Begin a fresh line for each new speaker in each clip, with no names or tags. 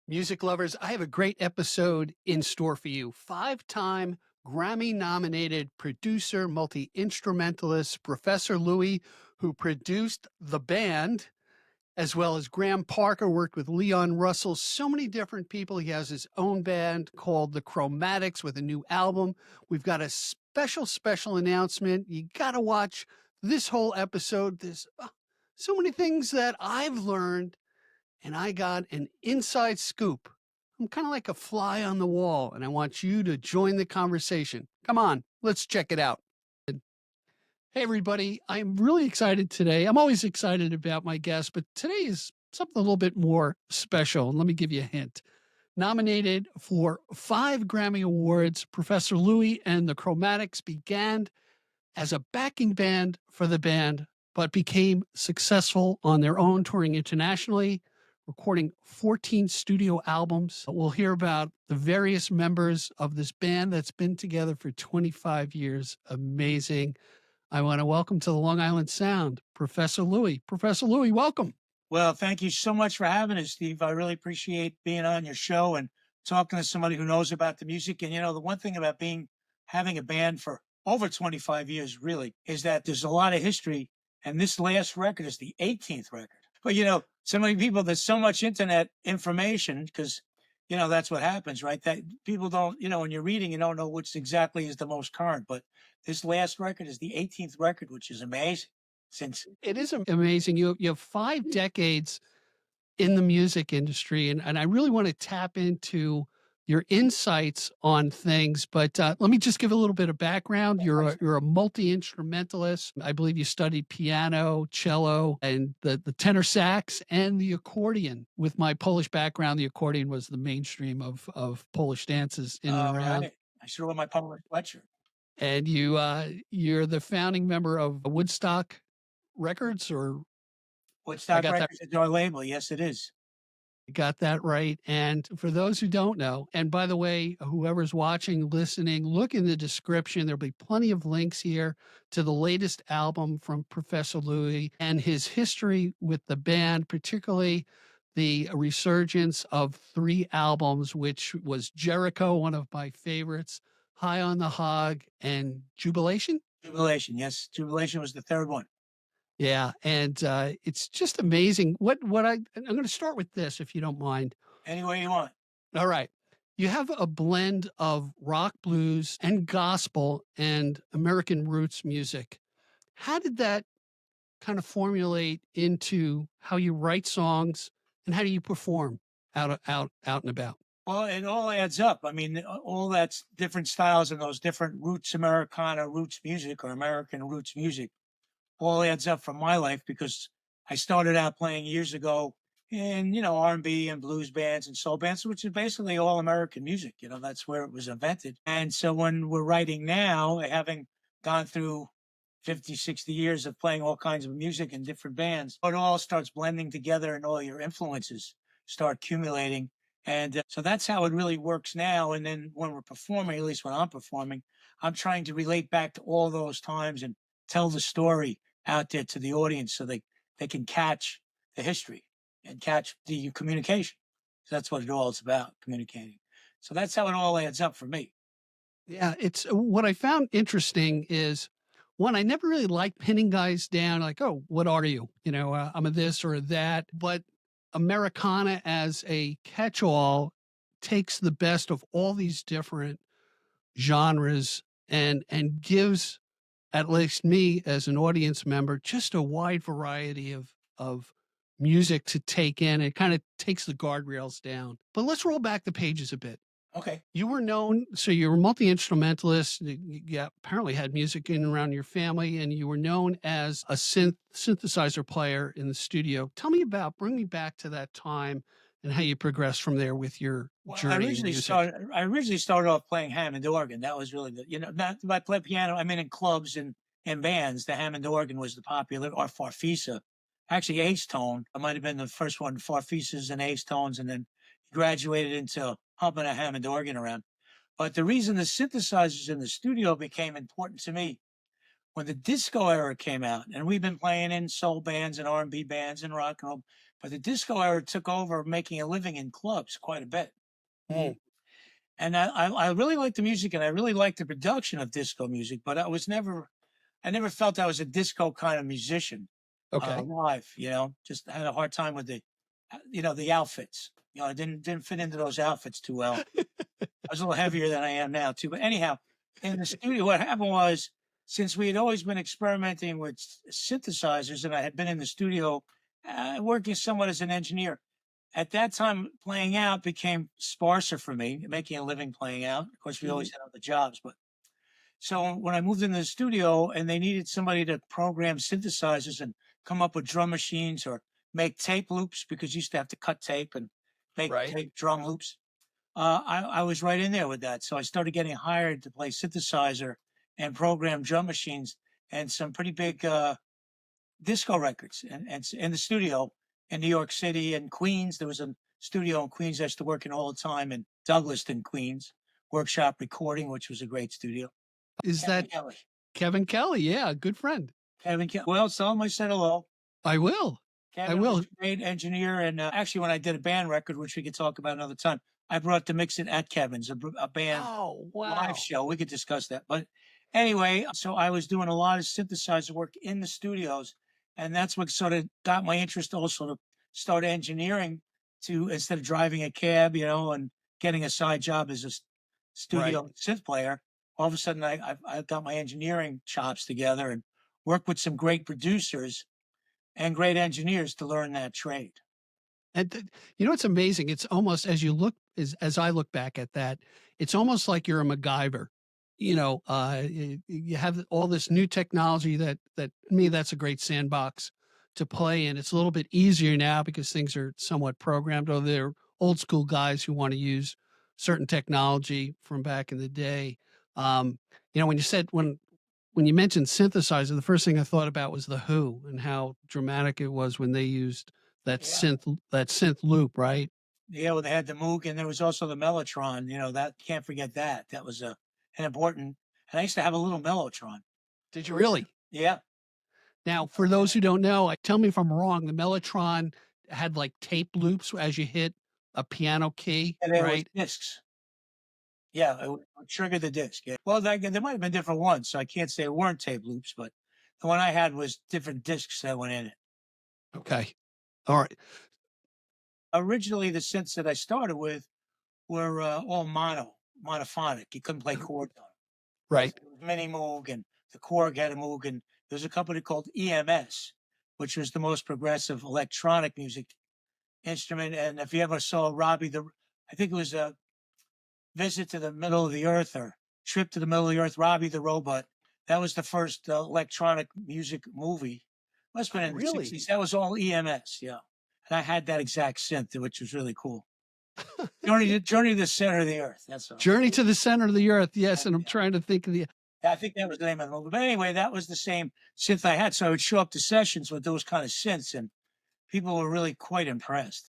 Music lovers, I have a great episode in store for you. Five-time Grammy nominated producer, multi instrumentalist, Professor Louie, who produced the band, as well as Graham Parker, worked with Leon Russell, so many different people. He has his own band called the Chromatics with a new album. We've got a special announcement. You got to watch this whole episode. There's so many things that I've learned and I got an inside scoop. I'm kind of like a fly on the wall, and I want you to join the conversation. Come on, let's check it out. Hey, everybody. I'm really excited today. I'm always excited about my guests, but today is something a little bit more special. And let me give you a hint. Nominated for 5 Grammy Awards, Professor Louie and the Chromatics began as a backing band for the band, but became successful on their own, touring internationally, recording 14 studio albums. We'll hear about the various members of this band that's been together for 25 years. Amazing. I want to welcome to the Long Island Sound, Professor Louie. Professor Louie, welcome.
Well, thank you so much for having us, Steve. I really appreciate being on your show and talking to somebody who knows about the music. And, the one thing about having a band for over 25 years, really, is that there's a lot of history. And this last record is the 18th record. But, so many people, there's so much internet information because, that's what happens, right? That people don't, when you're reading, you don't know which exactly is the most current. But this last record is the 18th record, which is amazing. Since
It is amazing. You have 5 decades in the music industry, and I really want to tap into your insights on things. But let me just give a little bit of background. You're a multi-instrumentalist. I believe you studied piano, cello, and the tenor sax and the accordion. With my Polish background, the accordion was the mainstream of Polish dances in and around.
Right. I should wear my Polish sweatshirt.
And you're the founding member of Woodstock Records, or
Woodstock Records is our label. Yes, it is.
got that right. And for those who don't know, and by the way, whoever's watching, listening, look in the description. There'll be plenty of links here to the latest album from Professor Louie and his history with the band, particularly the resurgence of 3 albums, which was Jericho, one of my favorites, High on the Hog, and Jubilation.
Jubilation, yes. Jubilation was the third one.
Yeah, and it's just amazing. I'm going to start with this, if you don't mind.
Any way you want.
All right. You have a blend of rock, blues, and gospel and American roots music. How did that kind of formulate into how you write songs and how do you perform out and about?
Well, it all adds up. I mean, all that's different styles and those different roots, Americana roots music or American roots music, all adds up from my life because I started out playing years ago in, R&B and blues bands and soul bands, which is basically all American music. That's where it was invented. And so when we're writing now, having gone through 50, 60 years of playing all kinds of music in different bands, it all starts blending together and all your influences start accumulating. And so that's how it really works now. And then when we're performing, at least when I'm performing, I'm trying to relate back to all those times and tell the story out there to the audience so they can catch the history and catch the communication. So that's what it all is about, communicating. So that's how it all adds up for me.
Yeah, it's what I found interesting is one, I never really liked pinning guys down like, oh, what are you? I'm a this or a that. But Americana as a catch-all takes the best of all these different genres and gives at least me as an audience member just a wide variety of music to take in. It kind of takes the guardrails down. But let's roll back the pages a bit.
Okay.
You were known, so you were a multi-instrumentalist. You apparently had music in and around your family, and you were known as a synthesizer player in the studio. Bring me back to that time and how you progressed from there with your journey in music.
I originally started off playing Hammond organ. That was really I played piano. I mean, in clubs and bands, the Hammond organ was the popular, or Farfisa. Actually, ace tone. I might have been the first one, Farfisas and ace tones, and then graduated into humping a Hammond organ around. But the reason the synthesizers in the studio became important to me when the disco era came out, and we've been playing in soul bands and R&B bands and rock and roll, But the disco era took over making a living in clubs quite a bit.
Mm,
And I really liked the music and I really liked the production of disco music, but I never felt I was a disco kind of musician
okay.
live, just had a hard time with the outfits. I didn't fit into those outfits too well. I was a little heavier than I am now too. But anyhow, in the studio, what happened was since we had always been experimenting with synthesizers, and I had been in the studio working somewhat as an engineer. At that time, playing out became sparser for me, making a living playing out. Of course, we
Mhm.
always had other jobs, but so when I moved into the studio and they needed somebody to program synthesizers and come up with drum machines or make tape loops because you used to have to cut tape and make
Right.
tape drum loops, I was right in there with that. So I started getting hired to play synthesizer and program drum machines and some pretty big disco records and in the studio in New York City and Queens. There was a studio in Queens I used to work in all the time in Douglaston, Queens, Workshop Recording, which was a great studio.
Is
Kevin
that
Kelly.
Kevin Kelly? Yeah, good friend.
Kevin Kelly. Well, tell him I said hello.
I will. I
Kevin was
will.
a great engineer. And actually, when I did a band record, which we could talk about another time, I brought to mix it at Kevin's, a band
Oh,
live
wow.
show. We could discuss that. But anyway, so I was doing a lot of synthesizer work in the studios. And that's what sort of got my interest also to start engineering to instead of driving a cab, and getting a side job as a
Right.
studio synth player. All of a sudden, I got my engineering chops together and worked with some great producers and great engineers to learn that trade.
And it's amazing. It's almost as I look back at that, it's almost like you're a MacGyver. You have all this new technology that me that's a great sandbox to play in. It's a little bit easier now because things are somewhat programmed. Or they're old school guys who want to use certain technology from back in the day. When you said when you mentioned synthesizer, the first thing I thought about was the Who and how dramatic it was when they used
Yeah.
that synth loop, right?
Yeah, well, they had the Moog and there was also the Mellotron. That can't forget that. That was an important. And I used to have a little Mellotron.
Did you really?
Yeah,
Now, for those who don't know, tell me if I'm wrong. The Mellotron had like tape loops as you hit a piano key,
and there was
right?
discs. Yeah, it would trigger the disc. Yeah. Well, there might have been different ones, so I can't say it weren't tape loops, but the one I had was different discs that went in it.
Okay. All right.
Originally, the synths that I started with were all monophonic. You couldn't play chords on them.
Right.
So it was Mini Moog and the Korg had a Moog, and there's a company called EMS, which was the most progressive electronic music instrument. And if you ever saw I think it was a Visit to the Middle of the Earth or Trip to the Middle of the Earth, Robbie the Robot. That was the first electronic music movie. Must have
Oh,
been in the
really?
60s. That was all EMS, yeah. And I had that exact synth, which was really cool. Journey to the Center of the Earth. That's all.
Journey to the Center of the Earth. Yes, and I'm
Yeah.
trying to think of the.
I think that was the name of the movie. But anyway, that was the same synth I had. So I would show up to sessions with those kind of synths, and people were really quite impressed.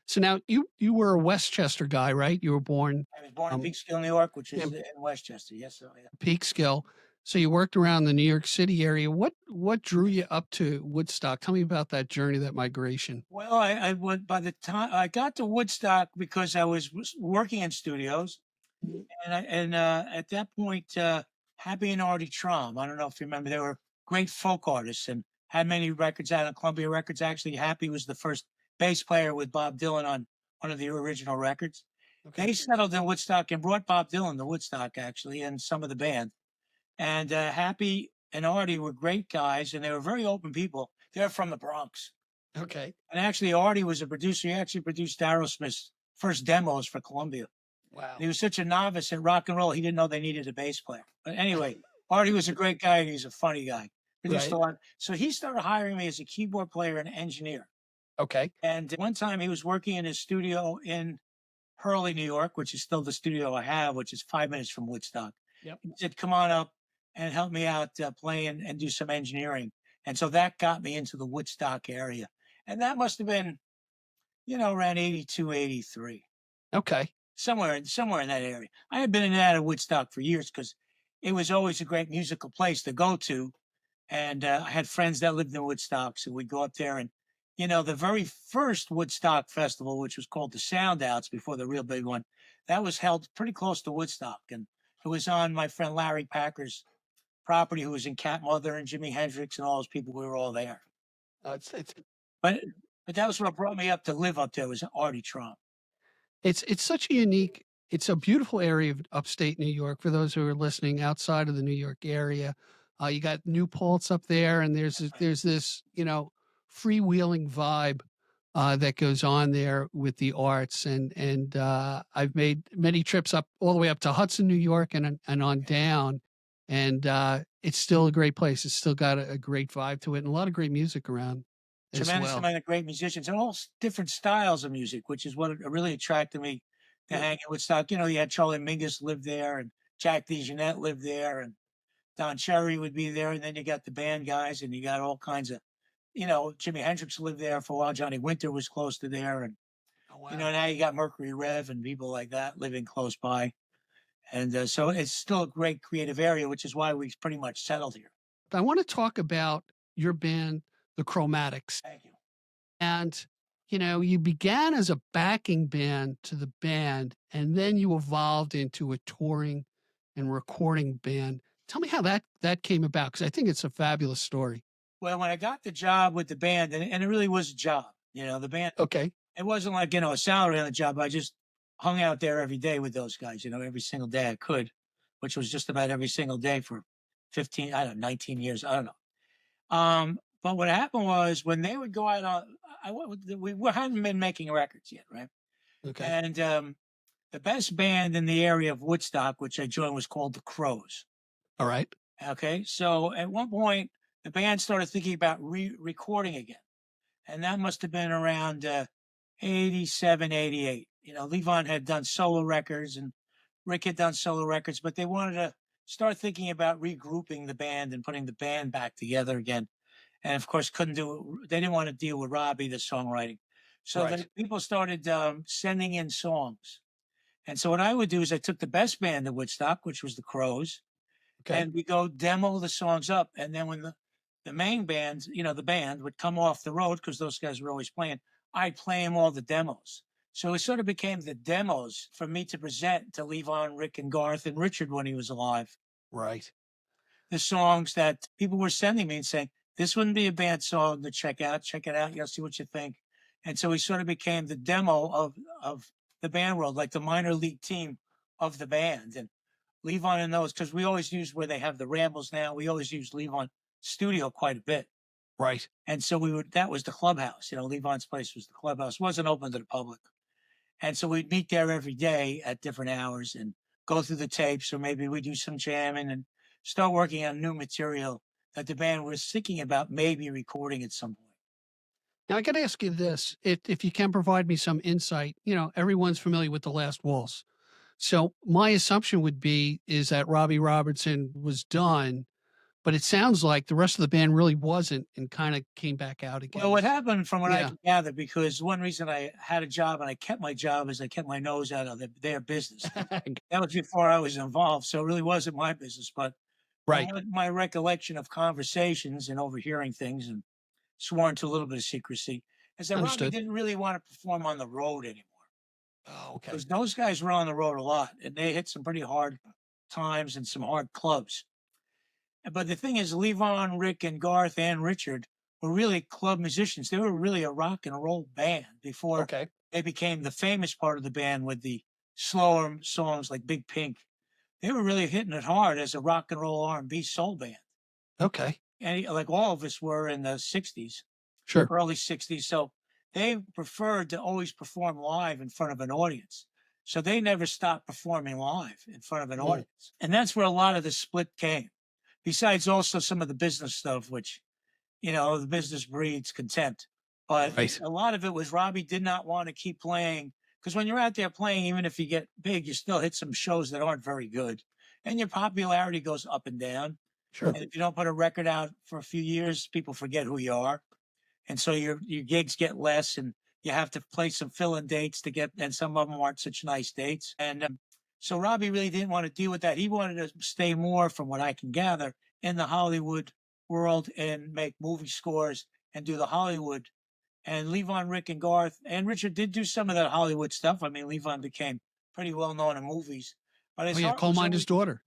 So now you were a Westchester guy, right? You were born
I was born in
um
Peekskill, New York, which is
in
in Westchester. Yes, so yeah.
Peekskill. So you worked around the New York City area. What drew you up to Woodstock? Tell me about that journey, that migration.
Well, I went by the time I got to Woodstock because I was working in studios,
Mhm.
and at that point, Happy and Artie Traum. I don't know if you remember, they were great folk artists and had many records out on Columbia Records. Actually, Happy was the first bass player with Bob Dylan on one of the original records.
Okay.
They settled in Woodstock and brought Bob Dylan to Woodstock, actually, and some of the band. And Happy and Artie were great guys, and they were very open people. They're from the Bronx.
Okay.
And actually, Artie was a producer. He actually produced Aerosmith's first demos for Columbia. And
Wow.
he was such a novice at rock and roll, he didn't know they needed a bass player. But anyway, Artie was a great guy and he's a funny guy. Produced a
Right.
lot. So he started hiring me as a keyboard player and engineer.
Okay.
And one time he was working in his studio in Hurley, New York, which is still the studio I have, which is 5 minutes from Woodstock.
Yep.
He said, "Come on up and help me out playing and do some engineering." And so that got me into the Woodstock area. And that must have been, around 82, 83,
Okay.
somewhere in that area. I had been in and out of Woodstock for years because it was always a great musical place to go to. And I had friends that lived in Woodstock. So we'd go up there and the very first Woodstock festival, which was called the Sound Outs before the real big one, that was held pretty close to Woodstock. And it was on my friend Larry Packer's property, who was in Cat Mother and Jimi Hendrix and all those people. We were all there.
It's
But but that was what brought me up to live up there, was Artie Trump.
it's such a unique it's a beautiful area of upstate New York for those who are listening outside of the New York area. You got New Paltz up there, and there's this, freewheeling vibe, that goes on there with the arts, and I've made many trips up all the way up to Hudson, New York, and on down, and, it's still a great place. It's still got a great vibe to it and a lot of great music around as
Tremendous
well.
amount of great musicians and all different styles of music, which is what really attracted me to
Yeah.
hang out with Stock. You had Charlie Mingus lived there, and Jack DeJohnette lived there, and Don Cherry would be there, and then you got the band guys, and you got all kinds of, Jimi Hendrix lived there for a while. Johnny Winter was close to there, and
Oh, wow.
now you got Mercury Rev and people like that living close by, and so it's still a great creative area, which is why we pretty much settled here.
I wanna talk about your band, The Chromatics.
Thank you.
And, you began as a backing band to the band, and then you evolved into a touring and recording band. Tell me how that came about, because I think it's a fabulous story.
Well, when I got the job with the band, and it really was a job, the band,
Okay.
it wasn't like, a salary on the job. I just hung out there every day with those guys, every single day I could, which was just about every single day for 15, I don't know, 19 years. I don't know. But what happened was when they would go out on, we hadn't been making records yet, right?
Okay.
And the best band in the area of Woodstock, which I joined, was called the Crows.
All right.
Okay. So at one point, the band started thinking about recording again. And that must have been around 87, 88. Levon had done solo records and Rick had done solo records, but they wanted to start thinking about regrouping the band and putting the band back together again. And of course, couldn't do it. They didn't want to deal with Robbie, the songwriting. So
Right.
the people started sending in songs. And so what I would do is I took the best band of Woodstock, which was the Crows,
Okay.
and we go demo the songs up. And then when the main band, the band would come off the road because those guys were always playing, I'd play them all the demos. So it sort of became the demos for me to present to Levon, Rick, and Garth, and Richard when he was alive.
Right.
The songs that people were sending me and saying, this wouldn't be a bad song to check out. Check it out. See what you think. And so we sort of became the demo of the band world, like the minor league team of the band. And Levon and those, because we always use where they have the rambles now, we always use Levon studio quite a bit.
Right.
And so that was the clubhouse. Levon's place was the clubhouse, it wasn't open to the public. And so we'd meet there every day at different hours and go through the tapes, or maybe we do some jamming and start working on new material that the band was thinking about maybe recording at some point.
Now I got to ask you this: if you can provide me some insight, everyone's familiar with The Last Waltz. So my assumption would be is that Robbie Robertson was done, but it sounds like the rest of the band really wasn't, and kind of came back out again.
Well, what happened, from what I
Yeah.
can gather, because one reason I had a job and I kept my job is I kept my nose out of their business. That was before I was involved, so it really wasn't my business. But from
Right.
my recollection of conversations and overhearing things and sworn to a little bit of secrecy, is that Robbie
Understood.
didn't really want to perform on the road anymore.
Oh, okay.
Because those guys were on the road a lot and they hit some pretty hard times and some hard clubs. But the thing is, Levon, Rick, and Garth and Richard were really club musicians. They were really a rock and roll band before
Okay.
they became the famous part of the band with the slower songs like Big Pink. They were really hitting it hard as a rock and roll R&B soul band.
Okay.
And like all of us were in the 60s,
Sure.
early 60s. So they preferred to always perform live in front of an audience. So they never stopped performing live in front of an
Mm.
audience. And that's where a lot of the split came. Besides also some of the business stuff, which, the business breeds contempt. But
Right.
a lot of it was Robbie did not want to keep playing, because when you're out there playing, even if you get big, you still hit some shows that aren't very good. And your popularity goes up and down.
Sure.
And if you don't put a record out for a few years, people forget who you are. And so your gigs get less, and you have to play some fill-in dates to get, and some of them aren't such nice dates. And so Robbie really didn't want to deal with that. He wanted to stay more, from what I can gather, in the Hollywood world and make movie scores and do the Hollywood And Levon, Rick, and Garth, and Richard did do some of that Hollywood stuff. I mean, Levon became pretty well known in movies, but
Oh
his
yeah,
heart
Coal
was
Miner's
always,
Daughter.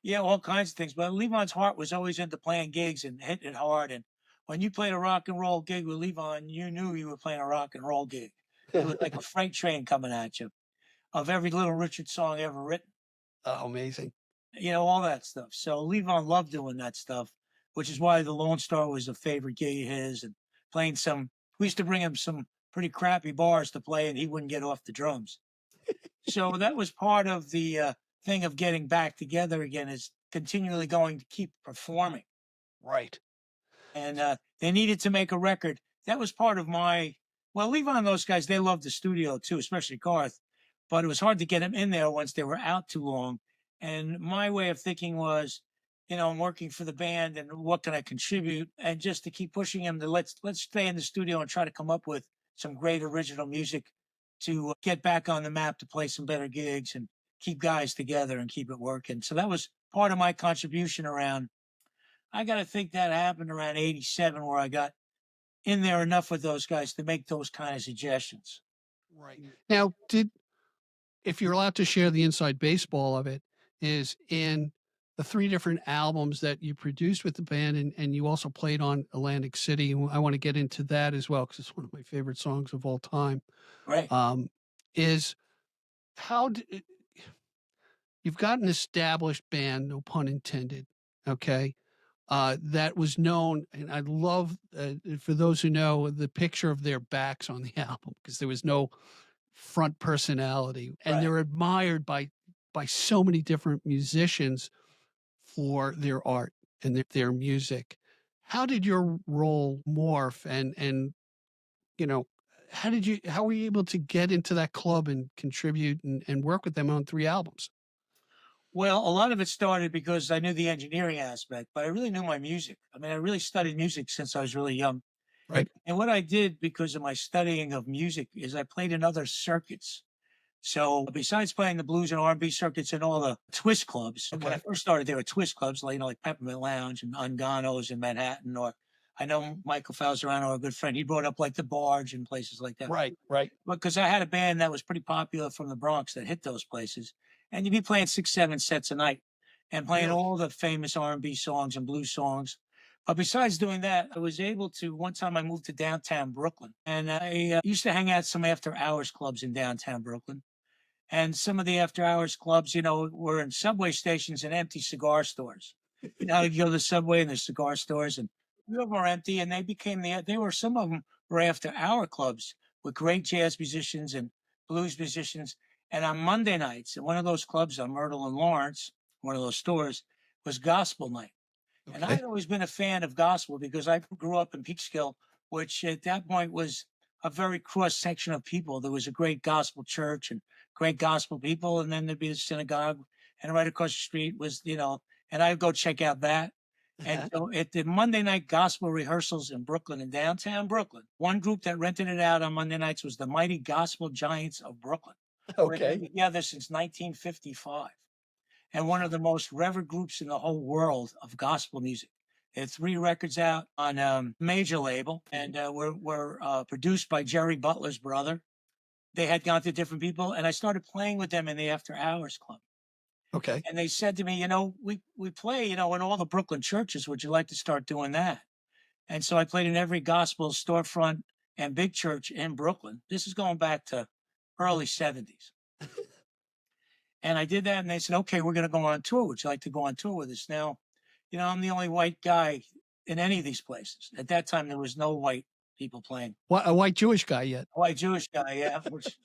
yeah, all kinds of things. But Levon's heart was always into playing gigs and hitting it hard. And when you played a rock and roll gig with Levon, you knew you were playing a rock and roll gig. It was like a freight train coming at you of every Little Richard song ever written,
Oh, amazing.
all that stuff. So Levon loved doing that stuff, which is why the Lone Star was a favorite gig of his. And playing some, we used to bring him some pretty crappy bars to play, and he wouldn't get off the drums. So that was part of the thing of getting back together again, is continually going to keep performing.
Right.
And they needed to make a record. That was part of my, well, Levon and those guys, they loved the studio too, especially Garth, but it was hard to get them in there once they were out too long. And my way of thinking was, I'm working for the band, and what can I contribute? And just to keep pushing them to let's stay in the studio and try to come up with some great original music to get back on the map, to play some better gigs and keep guys together and keep it working. So that was part of my contribution around, I got to think that happened around 87, where I got in there enough with those guys to make those kind of suggestions.
Right. Now, if you're allowed to share the inside baseball of it, is in the 3 different albums that you produced with the band, and you also played on Atlantic City. And I want to get into that as well, because it's one of my favorite songs of all time.
Right.
Is how you've got an established band, no pun intended, okay, that was known, and I love, for those who know, the picture of their backs on the album, because there was no front personality, and
Right.
they're admired by so many different musicians for their art and their music. How did your role morph, and you know how were you able to get into that club and contribute and work with them on 3 albums?
Well, a lot of it started because I knew the engineering aspect, but I really knew my music. I mean, I really studied music since I was really young.
Right.
And what I did because of my studying of music is I played in other circuits. So besides playing the blues and R&B circuits and all the twist clubs, when I
Okay.
first started, there were twist clubs, like, like Peppermint Lounge and Unganos in Manhattan, or I know Michael Falzerano, a good friend, he brought up like the Barge and places like that.
Right, right.
Because I had a band that was pretty popular from the Bronx that hit those places, and you'd be playing 6, 7 sets a night and playing
Really?
all the famous R&B songs and blues songs. But besides doing that, I was able to. One time, I moved to downtown Brooklyn, and I used to hang out some after hours clubs in downtown Brooklyn. And some of the after hours clubs, were in subway stations and empty cigar stores. You go to the subway and the cigar stores, and some of them were empty, and some of them were after hour clubs with great jazz musicians and blues musicians. And on Monday nights, at one of those clubs on Myrtle and Lawrence, one of those stores, was gospel night. And I'd
Okay.
always been a fan of gospel because I grew up in Peekskill, which at that point was a very cross section of people. There was a great gospel church and great gospel people, and then there'd be the synagogue, and right across the street was, and I'd go check out that. And
Uh-huh.
so at the Monday night gospel rehearsals in Brooklyn, in downtown Brooklyn, one group that rented it out on Monday nights was the Mighty Gospel Giants of Brooklyn, who had been
Okay.
together since 1955, and one of the most revered groups in the whole world of gospel music. They had 3 records out on a major label, and were produced by Jerry Butler's brother. They had gone to different people, and I started playing with them in the after hours club.
Okay.
And they said to me, we play, in all the Brooklyn churches. Would you like to start doing that? And so I played in every gospel storefront and big church in Brooklyn. This is going back to early 70s. And I did that, and they said, okay, we're going to go on tour. Would you like to go on tour with us? Now, I'm the only white guy in any of these places. At that time, there was no white people playing.
A white Jewish guy yet?
A white Jewish guy, yeah, which,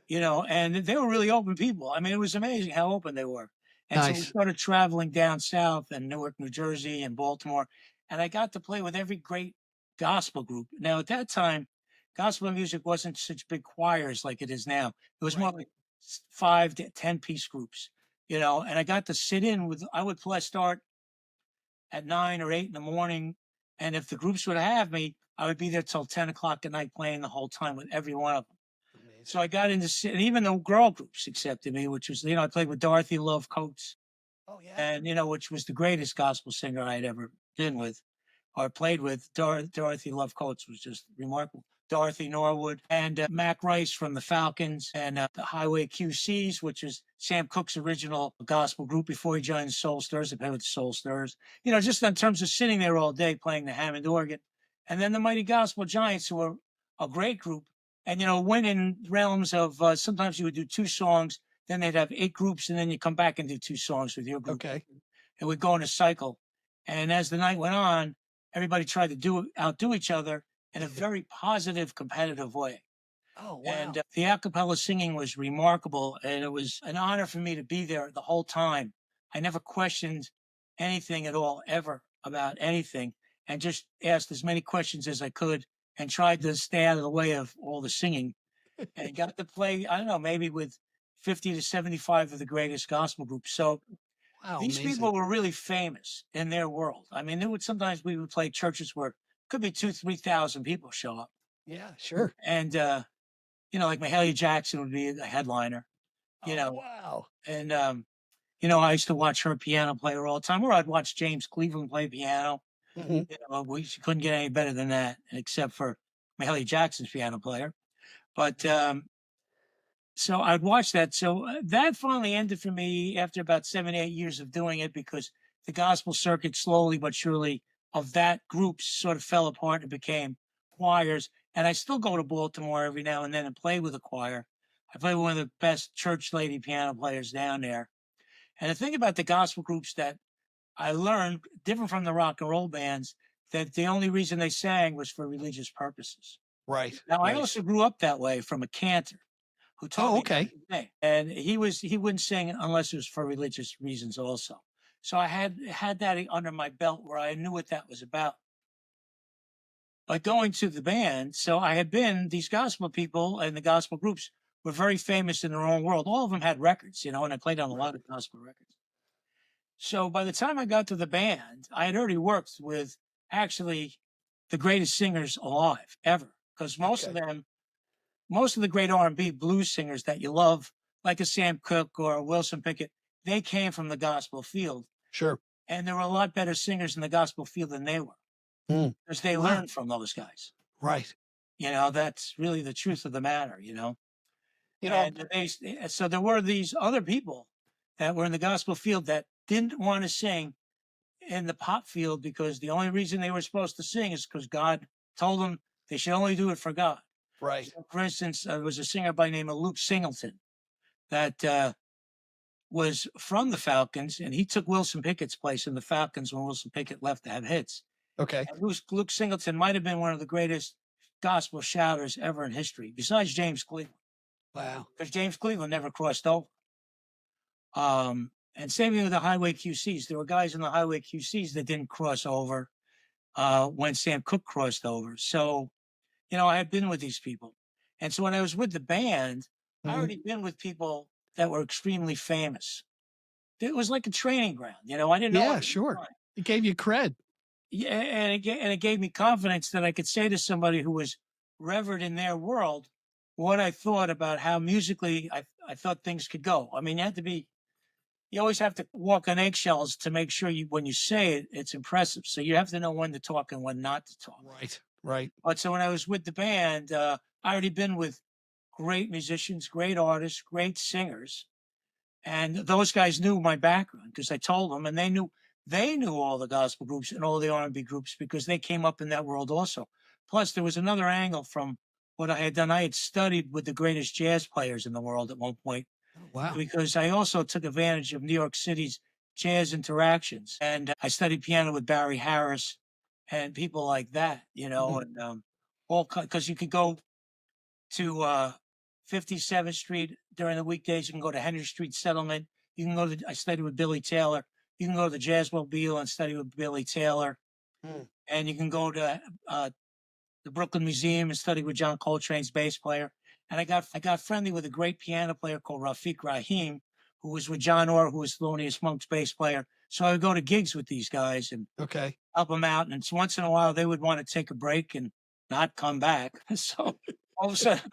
and they were really open people. I mean, it was amazing how open they were. And so we
Nice.
started traveling down south and Newark, New Jersey, and Baltimore. And I got to play with every great gospel group. Now, at that time, gospel music wasn't such big choirs like it is now. It was more
Right.
like 5 to 10-piece groups, and I got to sit in with, I would start at 9 or 8 in the morning. And if the groups would have me, I would be there till 10 o'clock at night playing the whole time with every one of them. So
Amazing.
I got into, and even the girl groups accepted me, which was, I played with Dorothy Love Coates,
Oh, yeah.
and, which was the greatest gospel singer I had ever been with or played with. Dorothy Love Coates was just remarkable. Dorothy Norwood, and Mac Rice from the Falcons, and the Highway QCs, which is Sam Cooke's original gospel group before he joined the Soul Stirrers. They played with the Soul Stirrers. You know, just in terms of sitting there all day playing the Hammond organ. And then the Mighty Gospel Giants, who are a great group, and you know, went in realms of sometimes you would do 2 songs, then they'd have 8 groups, and then you come back and do 2 songs with your group.
Okay.
It would go in a cycle. And as the night went on, everybody tried to outdo each other in a very positive, competitive way.
Oh,
And
wow.
the a cappella singing was remarkable. And it was an honor for me to be there the whole time. I never questioned anything at all, ever about anything, and just asked as many questions as I could and tried to stay out of the way of all the singing and got to play, I don't know, maybe with 50 to 75 of the greatest gospel groups. So
Wow,
these
amazing.
people were really famous in their world. I mean, sometimes we would play churches where could be 2, 3 thousand people show up.
Yeah, sure.
And, you know, like Mahalia Jackson would be a headliner, you
Oh,
know,
wow.
and, you know, I used to watch her piano player all the time, or I'd watch James Cleveland play piano.
Mhm.
You know, we couldn't get any better than that, except for Mahalia Jackson's piano player. But so I'd watch that. So that finally ended for me after about 7, 8 years of doing it because the gospel circuit slowly but surely of that group sort of fell apart and became choirs. And I still go to Baltimore every now and then and play with a choir. I play with one of the best church lady piano players down there. And the thing about the gospel groups that I learned, different from the rock and roll bands, that the only reason they sang was for religious purposes.
Right,
Now, I
right.
also grew up that way from a cantor who taught
Oh,
me how
okay.
to sing. And he wouldn't sing unless it was for religious reasons also. So I had that under my belt where I knew what that was about. But going to the band, so I had been these gospel people and the gospel groups were very famous in their own world. All of them had records, you know, and I played on a lot
Right.
of gospel records. So by the time I got to the band, I had already worked with actually the greatest singers alive ever, because
Okay.
most of the great R&B blues singers that you love, like a Sam Cooke or a Wilson Pickett, they came from the gospel field.
Sure.
And there were a lot better singers in the gospel field than they were
Mm.
because they
Wow.
learned from those guys.
Right.
You know, that's really the truth of the matter,
You know,
And so there were these other people that were in the gospel field that didn't want to sing in the pop field because the only reason they were supposed to sing is because God told them they should only do it for God.
right.
So for instance, there was a singer by the name of Luke Singleton that was from the Falcons, and he took Wilson Pickett's place in the Falcons when Wilson Pickett left to have hits.
Okay.
And Luke Singleton might have been one of the greatest gospel shouters ever in history, besides James Cleveland,
Wow.
because James Cleveland never crossed over. And same thing with the Highway QCs. There were guys in the Highway QCs that didn't cross over when Sam Cooke crossed over. So, you know, I had been with these people. And so when I was with the band, I
Mhm.
already been with people that were extremely famous. It was like a training ground, you know. I didn't know
Yeah,
it at the
sure.
time.
It gave you cred.
Yeah, and it gave me confidence that I could say to somebody who was revered in their world what I thought about how musically I thought things could go. I mean, you always have to walk on eggshells to make sure when you say it, it's impressive. So you have to know when to talk and when not to talk.
Right. Right.
But so when I was with the band, I already been with great musicians, great artists, great singers, and those guys knew my background because I told them, and they knew all the gospel groups and all the R&B groups because they came up in that world also. Plus, there was another angle from what I had done. I had studied with the greatest jazz players in the world at one point
Oh, wow.
because I also took advantage of New York City's jazz interactions, and I studied piano with Barry Harris and people like that,
Mhm.
and all because you could go to 57th Street during the weekdays. You can go to Henry Street Settlement. You can go to, I studied with Billy Taylor. You can go to the Jazzmobile and study with Billy Taylor.
Mm.
And you can go to the Brooklyn Museum and study with John Coltrane's bass player. And I got friendly with a great piano player called Rafiq Rahim, who was with John Orr, who was Thelonious Monk's bass player. So I would go to gigs with these guys and
Okay.
help them out. And once in a while, they would want to take a break and not come back. So all of a sudden,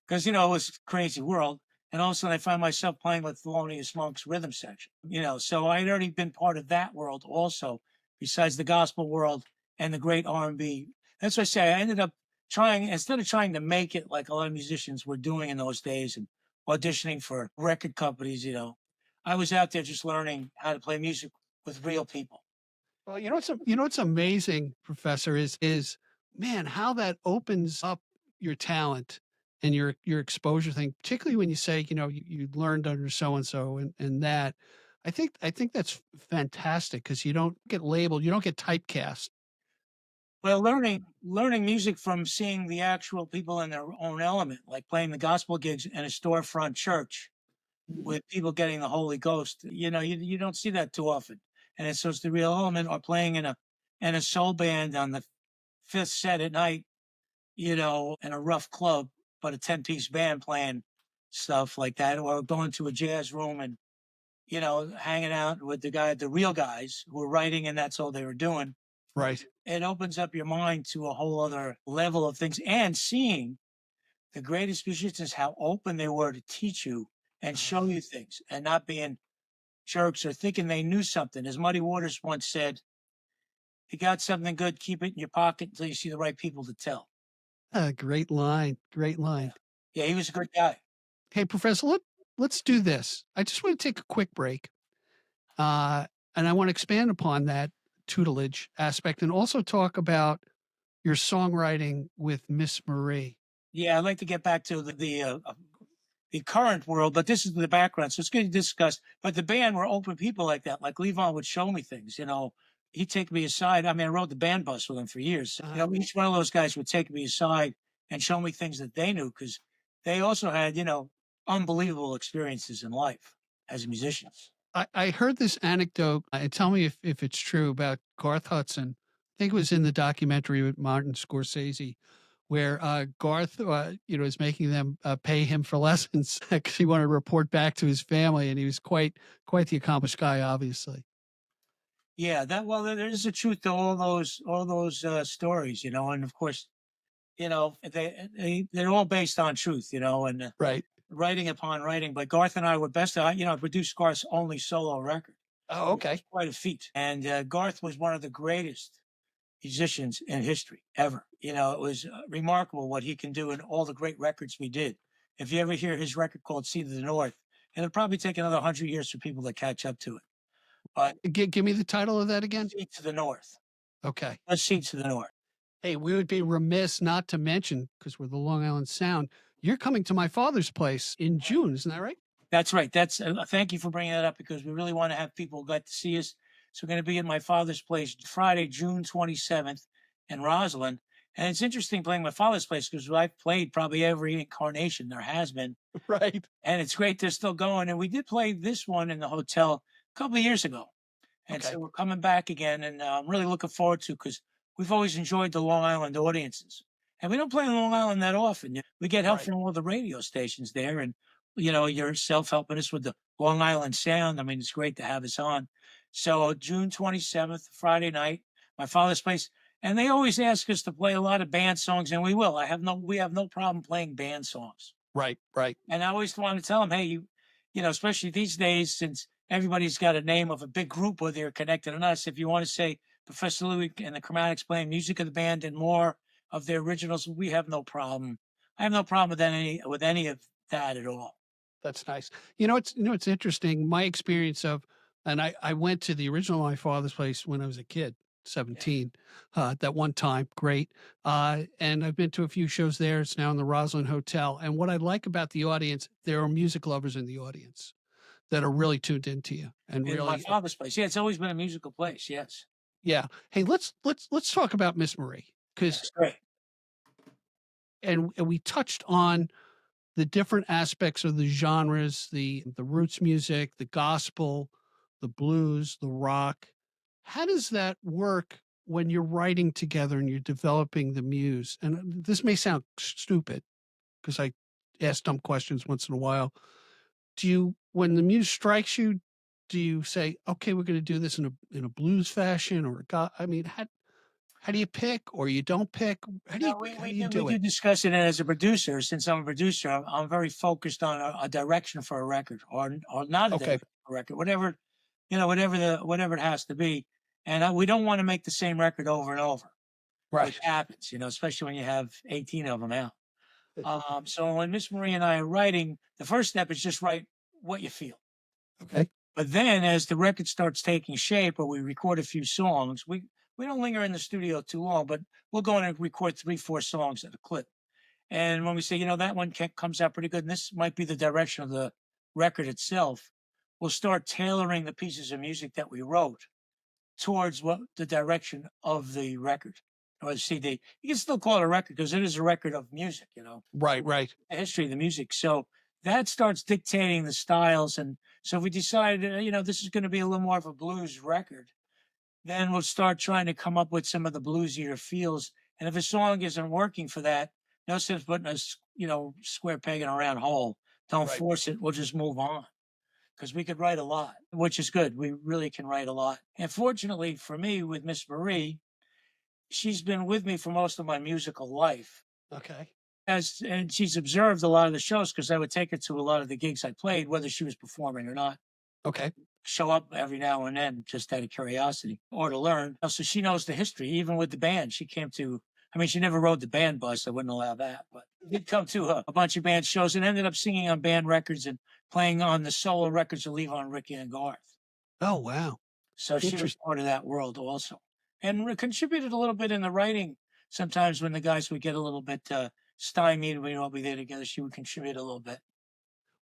because it was a crazy world. And all of a sudden, I find myself playing with Thelonious Monk's rhythm section. So I had already been part of that world also, besides the gospel world and the great R&B. That's why I say I ended up trying instead of trying to make it like a lot of musicians were doing in those days and auditioning for record companies, I was out there just learning how to play music with real people.
Well, what's amazing, Professor, is man, how that opens up your talent and your exposure thing, particularly when you say, you learned under so and so and that. I think that's fantastic because you don't get labeled, you don't get typecast.
Well, learning music from seeing the actual people in their own element, like playing the gospel gigs in a storefront church
Mhm.
with people getting the Holy Ghost. You don't see that too often. And it's the real element, or playing in a soul band on the fifth set at night, in a rough club, but a 10-piece band playing stuff like that, or going to a jazz room and, hanging out with the real guys who were writing and that's all they were doing.
Right.
It opens up your mind to a whole other level of things, and seeing the greatest musicians, how open they were to teach you and show you things and not being jerks or thinking they knew something. As Muddy Waters once said, if you got something good, keep it in your pocket until you see the right people to tell.
Great line. Great
Yeah.
line.
Yeah, he was a good guy.
Hey, Professor, let's do this. I just want to take a quick break. Uh, and I want to expand upon that tutelage aspect and also talk about your songwriting with Miss Marie.
Yeah, I'd like to get back to the current world, but this is the background, so it's good to discuss. But the band were open people like that. Like Levon would show me things. He'd take me aside. I mean, I rode the band bus with him for years.
Uh,
Each one of those guys would take me aside and show me things that they knew, because they also had, unbelievable experiences in life as musicians.
I heard this anecdote. And tell me if it's true about Garth Hudson. I think it was in the documentary with Martin Scorsese, where Garth, is making them pay him for lessons because he wanted to report back to his family, and he was quite the accomplished guy, obviously.
Yeah, there is a truth to all those stories, and of course, they're all based on truth, and
Right.
writing upon writing. But Garth and I were best. I produced Garth's only solo record,
Oh,
which was
okay.
quite a feat. And Garth was one of the greatest musicians in history ever. It was remarkable what he can do in all the great records we did. If you ever hear his record called "Sea to the North," it'll probably take another 100 years for people to catch up to it. But
Give me the title of that again.
"Sea to the North,"
Okay.
let's "Sea to the North."
Hey, we would be remiss not to mention because we're the Long Island Sound. You're coming to my father's place in June, isn't that right?
That's right. That's Thank you for bringing that up, because we really want to have people get to see us. So we're going to be at my father's place Friday, June 27th in Roslyn. And it's interesting playing my father's place because I've played probably every incarnation there has been.
Right.
And it's great they're still going. And we did play this one in the hotel a couple of years ago. And
Okay.
so we're coming back again. And I'm really looking forward to, because we've always enjoyed the Long Island audiences. And we don't play in Long Island that often. We get help
Right.
from all the radio stations there. And, yourself helping us with the Long Island Sound. I mean, it's great to have us on. So June 27th, Friday night, my father's place. And they always ask us to play a lot of band songs, and we will. We have no problem playing band songs.
Right. Right.
And I always want to tell them, hey, especially these days, since everybody's got a name of a big group, whether they're connected or not. So if you want to say Professor Louie and the Chromatics playing music of the band and more of their originals, we have no problem. I have no problem with any of that at all.
That's nice. It's interesting. My experience of, and I went to the original My Father's Place when I was a kid,
Yeah.
17, that one time, great. And I've been to a few shows there. It's now in the Roslyn Hotel. And what I like about the audience, there are music lovers in the audience that are really tuned into you and
In my
really,
father's place. Yeah, it's always been a musical place. Yes.
yeah. Hey, let's talk about Miss Marie because,
Yes. Great.
and we touched on the different aspects of the genres, the roots music, the gospel, the blues, the rock. How does that work when you're writing together and you're developing the muse? And this may sound stupid because I ask dumb questions once in a while. When the muse strikes you, do you say, "Okay, we're going to do this in a blues fashion," or I mean, how do you pick, or you don't pick?
No,
How
we
do you
do we
do
do
it?
discuss it as a producer. Since I'm a producer, I'm very focused on a direction for a record, or not a
Okay,
direction for a record, whatever it has to be. And we don't want to make the same record over and over. which
Right.
happens, especially when you have 18 of them out. So when Miss Marie and I are writing, the first step is just write what you feel.
Okay.
But then as the record starts taking shape or we record a few songs, we don't linger in the studio too long, but we'll go in and record 3, 4 songs at a clip. And when we say, that one comes out pretty good, and this might be the direction of the record itself, we'll start tailoring the pieces of music that we wrote towards what the direction of the record or the CD. You can still call it a record because it is a record of music,
Right. Right.
the history of the music. So that starts dictating the styles. And so if we decide, this is going to be a little more of a blues record, then we'll start trying to come up with some of the bluesier feels. And if a song isn't working for that, no sense putting a square peg in a round hole. Don't
Right.
force it. We'll just move on because we could write a lot, which is good. We really can write a lot. And fortunately for me, with Miss Marie, she's been with me for most of my musical life.
Okay.
And she's observed a lot of the shows because I would take her to a lot of the gigs I played, whether she was performing or not.
Okay.
Show up every now and then just out of curiosity or to learn. So she knows the history, even with the band. She came to, I mean, she never rode the band bus. I wouldn't allow that, but did come to a bunch of band shows and ended up singing on band records and playing on the solo records of Levon, Ricky, and Garth.
Oh, wow.
So she was
Interesting.
part of that world also and contributed a little bit in the writing. Sometimes when the guys would get a little bit stymied, we would all be there together. She would contribute a little bit.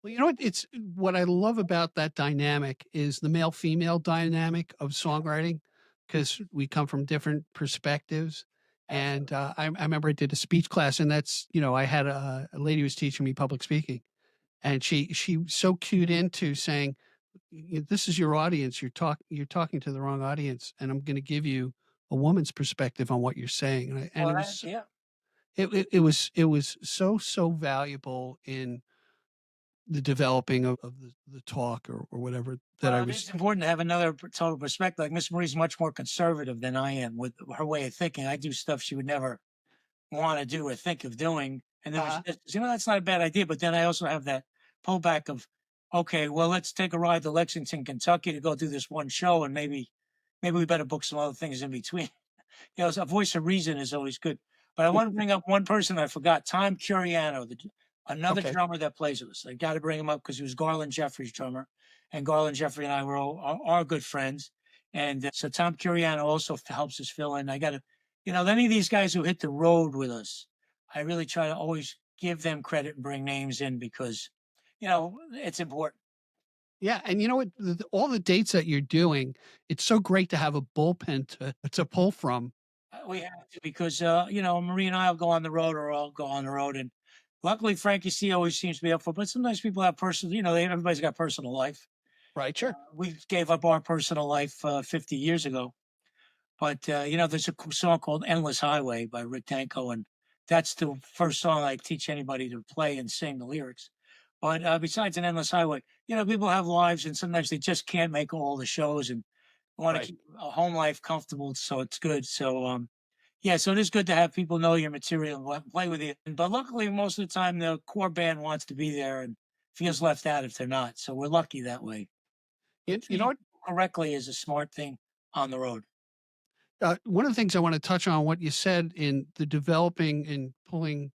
Well, you know what? It's what I love about that dynamic is the male female dynamic of songwriting because we come from different perspectives. And
Absolutely.
I remember I did a speech class, and I had a lady who was teaching me public speaking, and she so cued into saying, This is your audience. You're talking to the wrong audience, and I'm going to give you a woman's perspective on what you're saying." And
Well,
it was
yeah.
it was so valuable in the developing of the talk or whatever that I
Well, it
was.
is important to have another total perspective. Like Miss Marie's much more conservative than I am with her way of thinking. I do stuff she would never want to do or think of doing. And then when she
Uh,
says, that's not a bad idea. But then I also have that pullback of, okay, well, let's take a ride to Lexington, Kentucky to go do this one show. And maybe we better book some other things in between. A voice of reason is always good. But I want to bring up one person I forgot, Tom Curiano, another
okay.
drummer that plays with us. I got to bring him up because he was Garland Jeffrey's drummer, and Garland Jeffrey and I are good friends. And so Tom Curiano also helps us fill in. I got to, any of these guys who hit the road with us, I really try to always give them credit and bring names in because, it's important.
Yeah, and you know what? All the dates that you're doing, it's so great to have a bullpen to pull from.
We have to because Marie and I will go on the road, or I'll go on the road, and luckily Frankie C always seems to be up for. But sometimes people have personal, everybody's got personal life.
Right. Sure.
We gave up our personal life 50 years ago, but there's a song called "Endless Highway" by Rick Danko, and that's the first song I teach anybody to play and sing the lyrics. But besides an endless highway, people have lives, and sometimes they just can't make all the shows and want to
Right.
keep a home life comfortable. So it's good. So yeah, so it is good to have people know your material and play with you. But luckily, most of the time, the core band wants to be there and feels left out if they're not. So we're lucky that way. But
You know
treating
what?
people correctly is a smart thing on the road.
One of the things I want to touch on what you said in the developing and pulling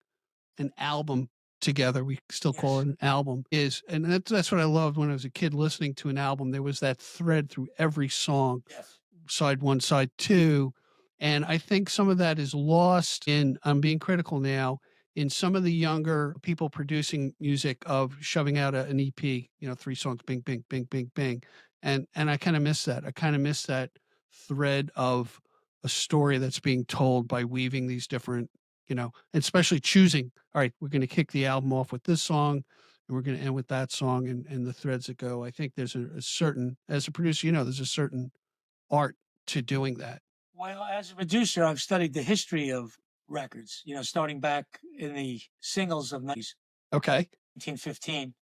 an album together, we still call
Yes.
it an album, is and that's what I loved when I was a kid listening to an album. There was that thread through every song,
Yes.
side 1, side 2, and I think some of that is lost in I'm being critical now, in some of the younger people producing music of shoving out an EP, 3 songs, bing, bing, bing, bing, bing, and I kinda miss that. I kinda miss that thread of a story that's being told by weaving these different, and especially choosing, all right, we're going to kick the album off with this song and we're going to end with that song and the threads that go. I think there's a certain, as a producer, there's a certain art to doing that.
Well, as a producer, I've studied the history of records, starting back in the singles of
Okay.
1915.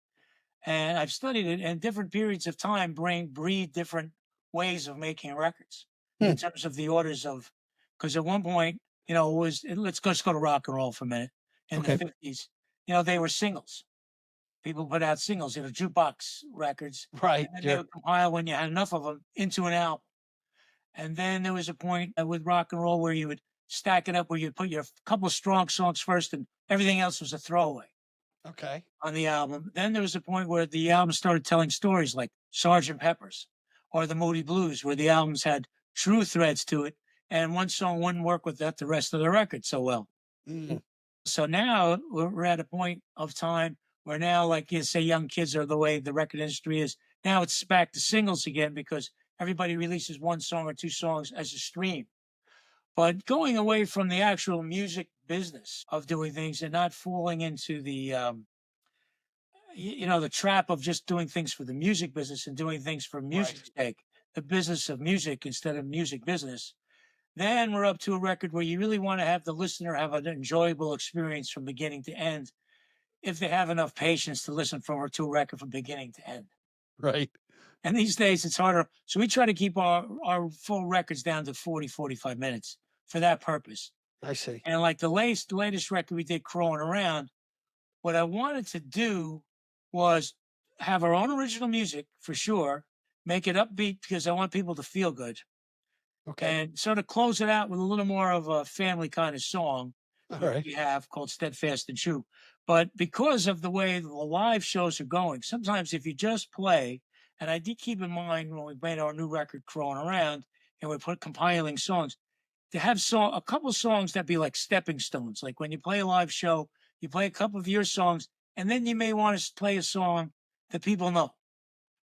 And I've studied it, and different periods of time breed different ways of making records
Hmm.
in terms of the orders of. Because at one point, it was let's go to rock and roll for a minute. In the
Okay.
50s, they were singles. People put out singles, jukebox records,
Right.
and then they
Sure.
would compile when you had enough of them into an album. And then there was a point with rock and roll where you would stack it up where you put your couple of strong songs first and everything else was a throwaway
Okay.
on the album. Then there was a point where the album started telling stories like Sergeant Pepper's or the Moody Blues, where the albums had true threads to it, and one song wouldn't work with that the rest of the record so well.
Mm.
So now we're at a point of time where now, like you say, young kids are the way the record industry is. Now it's back to singles again because everybody releases one song or two songs as a stream. But going away from the actual music business of doing things and not falling into the the trap of just doing things for the music business and doing things for
Right.
music's sake, the business of music instead of music business, then we're up to a record where you really want to have the listener have an enjoyable experience from beginning to end, if they have enough patience to listen to a record from beginning to end.
Right.
And these days it's harder. So we try to keep our full records down to 40, 45 minutes for that purpose.
I see.
And like the latest record we did, Crawling Around, what I wanted to do was have our own original music for sure, make it upbeat because I want people to feel good,
Okay.
and sort of close it out with a little more of a family kind of song,
All
which
right.
we have called Steadfast and True. But because of the way the live shows are going, sometimes if you just play, and I did keep in mind when we made our new record, Crawling Around, and we put compiling songs, to have a couple songs that be like stepping stones. Like when you play a live show, you play a couple of your songs, and then you may want to play a song that people know.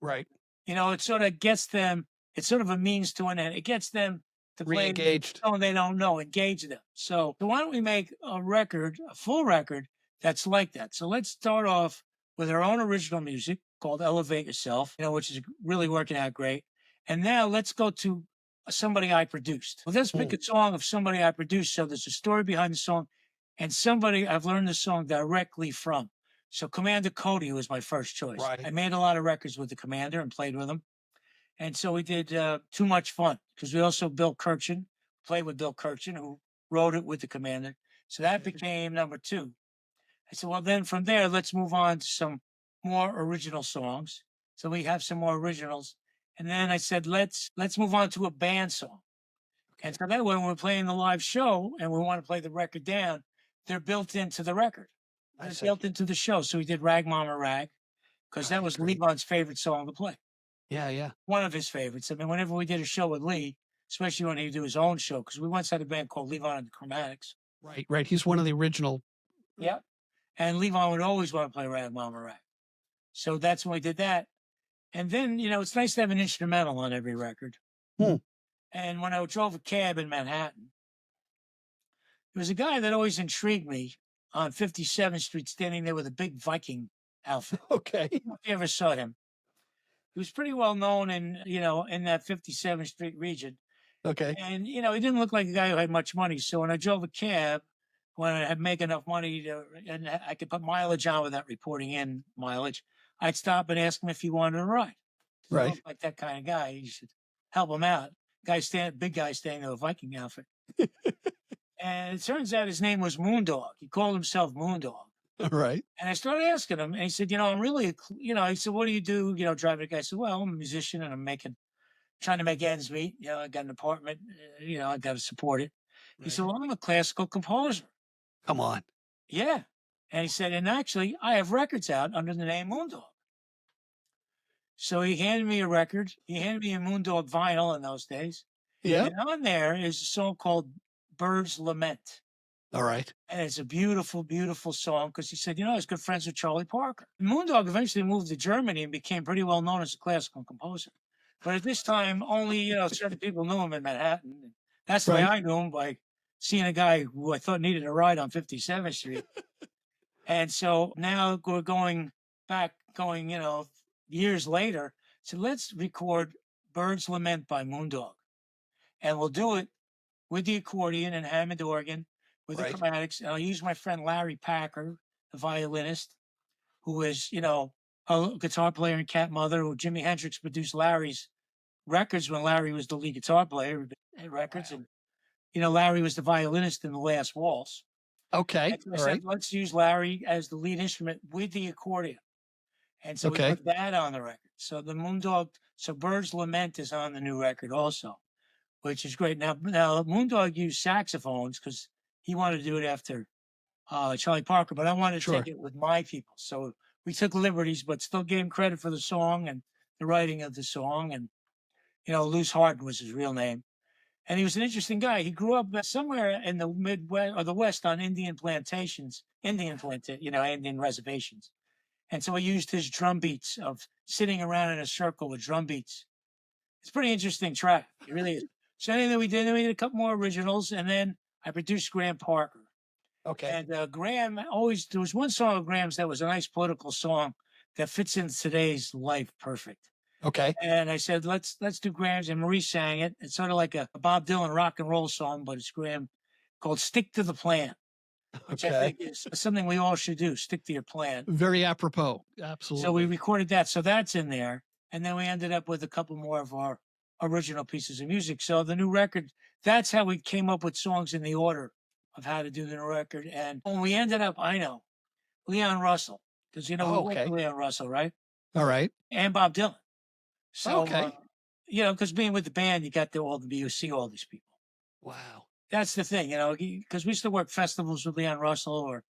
Right.
It sort of gets them. It's sort of a means to an end. It gets them to play
Re-engaged.
song they don't know, engage them. So why don't we make a record, a full record that's like that? So let's start off with our own original music called "Elevate Yourself," which is really working out great. And now let's go to somebody I produced. Well, let's pick
Mm.
a song of somebody I produced. So there's a story behind the song and somebody I've learned the song directly from. So Commander Cody was my first choice.
Right.
I made a lot of records with the Commander and played with him. And so we did Too Much Fun because we also Bill Kirchen, played with Bill Kirchen, who wrote it with the Commander. So that became number two. I said, well, then from there, let's move on to some more original songs. So we have some more originals. And then I said, let's move on to a band song. And
Okay.
so that way, when we're playing the live show and we want to play the record down, they're built into the record.
I
They're
see.
built into the show. So we did Rag Mama Rag because that was
Great.
Levon's favorite song to play.
Yeah. Yeah.
One of his favorites. I mean, whenever we did a show with Lee, especially when he would do his own show, because we once had a band called Levon and the Chromatics.
Right. Right. He's one of the original.
Yeah. And Levon would always want to play Rag Mama Rag. So that's when we did that. And then, it's nice to have an instrumental on every record.
Hmm.
And when I drove a cab in Manhattan, there was a guy that always intrigued me on 57th Street standing there with a big Viking outfit.
Okay.
I don't know if you ever saw him. He was pretty well known in that 57th Street region.
Okay.
And, he didn't look like a guy who had much money. So when I drove a cab, when I had make enough money and I could put mileage on without reporting in mileage, I'd stop and ask him if he wanted a ride. So I
Right.
looked like that kind of guy. You should help him out. Big guy staying in a Viking outfit. And it turns out his name was Moondog. He called himself Moondog.
All right.
And I started asking him, and he said, I'm really, he said, what do you do, driving a guy? I said, well, I'm a musician and I'm trying to make ends meet. I got an apartment, I got to support it. He said,
Right.
well, I'm a classical composer.
Come on.
Yeah. And he said, and actually, I have records out under the name Moondog. So he handed me a record. He handed me a Moondog vinyl in those days.
Yeah.
And on there is a song called Bird's Lament.
All right.
And it's a beautiful, beautiful song because he said, I was good friends with Charlie Parker. Moondog eventually moved to Germany and became pretty well known as a classical composer. But at this time, only certain people knew him in Manhattan. That's the way
Right.
I knew him, by seeing a guy who I thought needed a ride on 57th Street. And so now we're going back, years later. So let's record Bird's Lament by Moondog. And we'll do it with the accordion and Hammond organ, with
Right.
the chromatics. And I'll use my friend Larry Packer, the violinist, who is, a guitar player in Cat Mother, who Jimi Hendrix produced Larry's records when Larry was the lead guitar player at records.
Wow.
And, Larry was the violinist in The Last Waltz.
Okay.
And so I
All
said,
right.
let's use Larry as the lead instrument with the accordion. And so we
Okay.
put that on the record. So Bird's Lament is on the new record also, which is great. Now Moondog used saxophones because he wanted to do it after Charlie Parker, but I wanted to take
Sure.
it with my people. So we took liberties, but still gave him credit for the song and the writing of the song. And, Luce Harden was his real name. And he was an interesting guy. He grew up somewhere in the Midwest or the West on Indian plantations, Indian reservations. And so he used his drum beats of sitting around in a circle with drum beats. It's a pretty interesting track. It really is. So anyway, we did a couple more originals, and then I produced Graham Parker.
Okay.
And Graham there was one song of Graham's that was a nice political song that fits in today's life perfect.
Okay.
And I said, let's do Graham's, and Marie sang it. It's sort of like a Bob Dylan rock and roll song, but it's Graham, called "Stick to the Plan," which I
Okay.
think is something we all should do. Stick to your plan.
Very apropos.
So we
Absolutely.
recorded that. So that's in there. And then we ended up with a couple more of our original pieces of music. So the new record, that's how we came up with songs in the order of how to do the new record. And when we ended up, I know, Leon Russell, because, we
Oh,
worked
okay.
with Leon Russell, right?
All right.
And Bob Dylan. So,
Okay.
because being with the band, you see all these people.
Wow.
That's the thing, because we used to work festivals with Leon Russell, or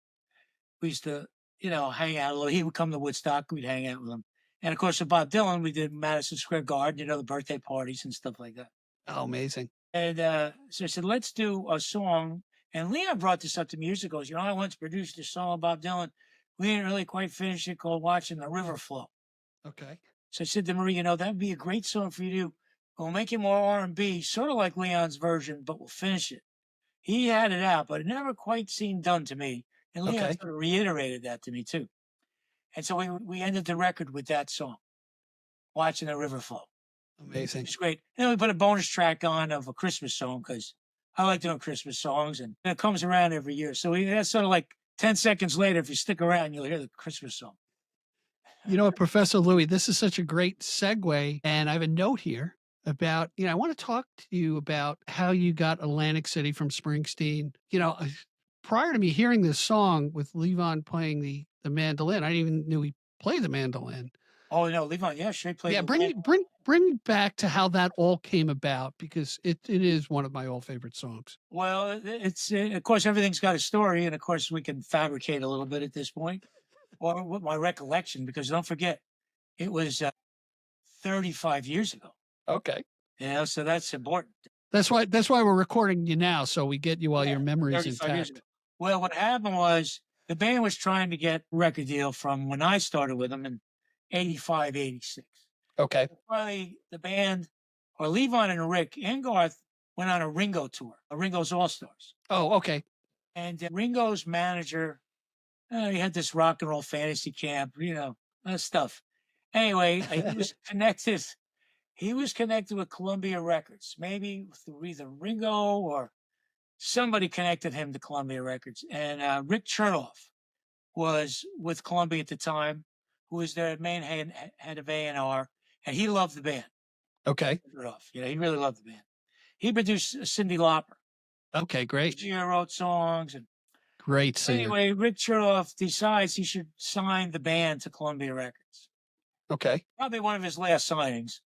we used to, hang out a little. He would come to Woodstock, we'd hang out with him. And of course, with Bob Dylan, we did Madison Square Garden, the birthday parties and stuff like that.
Oh, amazing.
And so I said, let's do a song. And Leon brought this up to me years ago. I once produced a song of Bob Dylan. We didn't really quite finish it, called Watching the River Flow.
Okay.
So I said to Marie, that would be a great song for you to do. We'll make it more R&B, sort of like Leon's version, but we'll finish it. He had it out, but it never quite seemed done to me. And Leon
Okay.
sort of reiterated that to me too. And so we ended the record with that song, Watching the River Flow.
Amazing.
It's great. And then we put a bonus track on of a Christmas song, because I like doing Christmas songs, and it comes around every year. So that's sort of like 10 seconds later, if you stick around, you'll hear the Christmas song.
You know what, Professor Louie, this is such a great segue. And I have a note here about, I want to talk to you about how you got Atlantic City from Springsteen. Prior to me hearing this song with Levon playing the mandolin, I didn't even knew he played the mandolin.
Oh, no, Levon, yeah, sure, played
Yeah,
the
bring me back to how that all came about, because it is one of my all favorite songs.
Well, it's of course, everything's got a story, and of course, we can fabricate a little bit at this point, or with my recollection, because don't forget, it was 35 years ago.
Okay.
So that's important.
That's why we're recording you now, so we get you while your memory's
35 years ago.
intact.
Well, what happened was the band was trying to get a record deal from when I started with them in 85, 86.
Okay.
Finally, the band, or Levon and Rick and Garth, went on a Ringo tour, a Ringo's All Stars.
Oh, okay.
And Ringo's manager, he had this rock and roll fantasy camp, that stuff. Anyway, he was connected. He was connected with Columbia Records, maybe through either Ringo or somebody connected him to Columbia Records. And Rick Chernoff was with Columbia at the time, who was their main head of A&R, and he loved the band.
Okay.
He really loved the band. He produced Cyndi Lauper.
Okay, great.
She wrote songs. And
Great singer.
anyway, Rick Chernoff decides he should sign the band to Columbia Records.
Okay.
Probably one of his last signings.